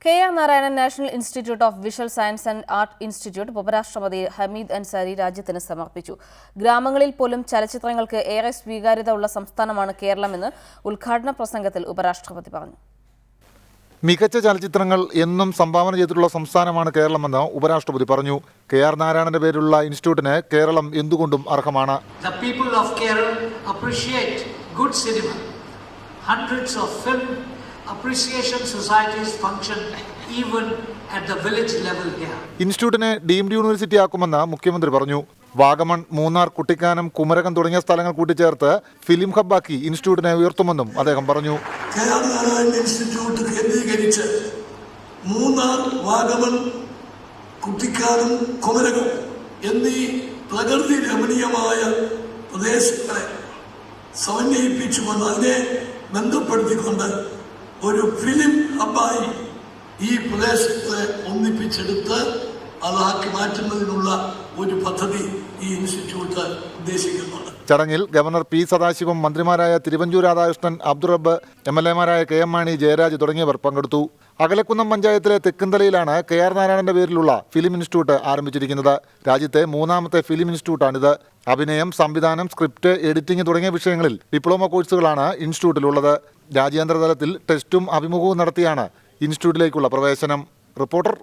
K.R. Narayanan National Institute of Visual Science and Art Institute ഉപരാഷ്ട്രപതി ഹമീദ് അൻസാരി രാജ്യത്തിന് സമർപ്പിച്ചു. ഗ്രാമങ്ങളിൽ പോലും ചലച്ചിത്രങ്ങൾക്ക് ഏറെ സ്വീകാര്യത ഉള്ള സംസ്ഥാനമാണ് കേരളമെന്ന് ഉദ്ഘാടന പ്രസംഗത്തിൽ ഉപരാഷ്ട്രപതി പറഞ്ഞു. മികച്ച ചലച്ചിത്രങ്ങൾ എന്നും സംഭാവന ചെയ്തിട്ടുള്ള സംസ്ഥാനമാണ് കേരളമെന്ന് ഉപരാഷ്ട്രപതി പറഞ്ഞു. K.R. നാരായണന്റെ പേരിലുള്ള ഇൻസ്റ്റിറ്റ്യൂട്ടിന് കേരളം എന്തുകൊണ്ടും അർഹമാണ്. The people of Kerala appreciate good cinema. Hundreds of film appreciation societies function even at the village level here. ഇൻസ്റ്റിറ്റ്യൂട്ടിനെ ഡീംഡ് യൂണിവേഴ്സിറ്റി ആക്കുമെന്ന് മുഖ്യമന്ത്രി പറഞ്ഞു. വാഗമൺ, മൂന്നാർ, കുട്ടിക്കാനം, കുമരകം തുടങ്ങിയ സ്ഥലങ്ങൾ കൂട്ടിച്ചേർത്ത് ഫിലിം ഹബ്ബാക്കി ഇൻസ്റ്റിറ്റ്യൂട്ടിനെ ഉയർത്തുമെന്നും അദ്ദേഹം പറഞ്ഞു. K.R. നാരായണൻ ഇൻസ്റ്റിറ്റ്യൂട്ട് കേന്ദ്രീകരിച്ച് മൂന്നാർ, വാഗമൺ, കുട്ടിക്കാനം, കുമരകം എന്നീ പ്രകൃതി രമണീയമായ പ്രദേശങ്ങളെ സമന്വയിപ്പിച്ചുകൊണ്ട് അതിനെ ബന്ധപ്പെടുത്തിക്കൊണ്ട് ഒരു ഫിലിം ഹബ്ബായി ഈ പ്രദേശത്തെ ഒന്നിപ്പിച്ചെടുത്ത് അതാക്കി മാറ്റുന്നതിനുള്ള ഒരു പദ്ധതി ഈ ഇൻസ്റ്റിറ്റ്യൂട്ട് ഉദ്ദേശിക്കുന്നുണ്ട്. ചടങ്ങിൽ ഗവർണർ പി സദാശിവം, മന്ത്രിമാരായ തിരുവഞ്ചൂർ രാധാകൃഷ്ണൻ, അബ്ദുൾ റബ്ബ്, MLA-മാരായ KM മാണി, ജയരാജ് തുടങ്ങിയവർ പങ്കെടുത്തു. അകലക്കുന്നം പഞ്ചായത്തിലെ തെക്കുംതലയിലാണ് K.R. നാരായണന്റെ പേരിലുള്ള ഫിലിം ഇൻസ്റ്റിറ്റ്യൂട്ട് ആരംഭിച്ചിരിക്കുന്നത്. രാജ്യത്തെ മൂന്നാമത്തെ ഫിലിം ഇൻസ്റ്റിറ്റ്യൂട്ടാണിത്. അഭിനയം, സംവിധാനം, സ്ക്രിപ്റ്റ്, എഡിറ്റിംഗ് തുടങ്ങിയ വിഷയങ്ങളിൽ ഡിപ്ലോമ കോഴ്സുകളാണ് ഇൻസ്റ്റിറ്റ്യൂട്ടിലുള്ളത്. രാജ്യാന്തര തലത്തിൽ ടെസ്റ്റും അഭിമുഖവും നടത്തിയാണ് ഇൻസ്റ്റിറ്റ്യൂട്ടിലേക്കുള്ള പ്രവേശനം. റിപ്പോർട്ടർ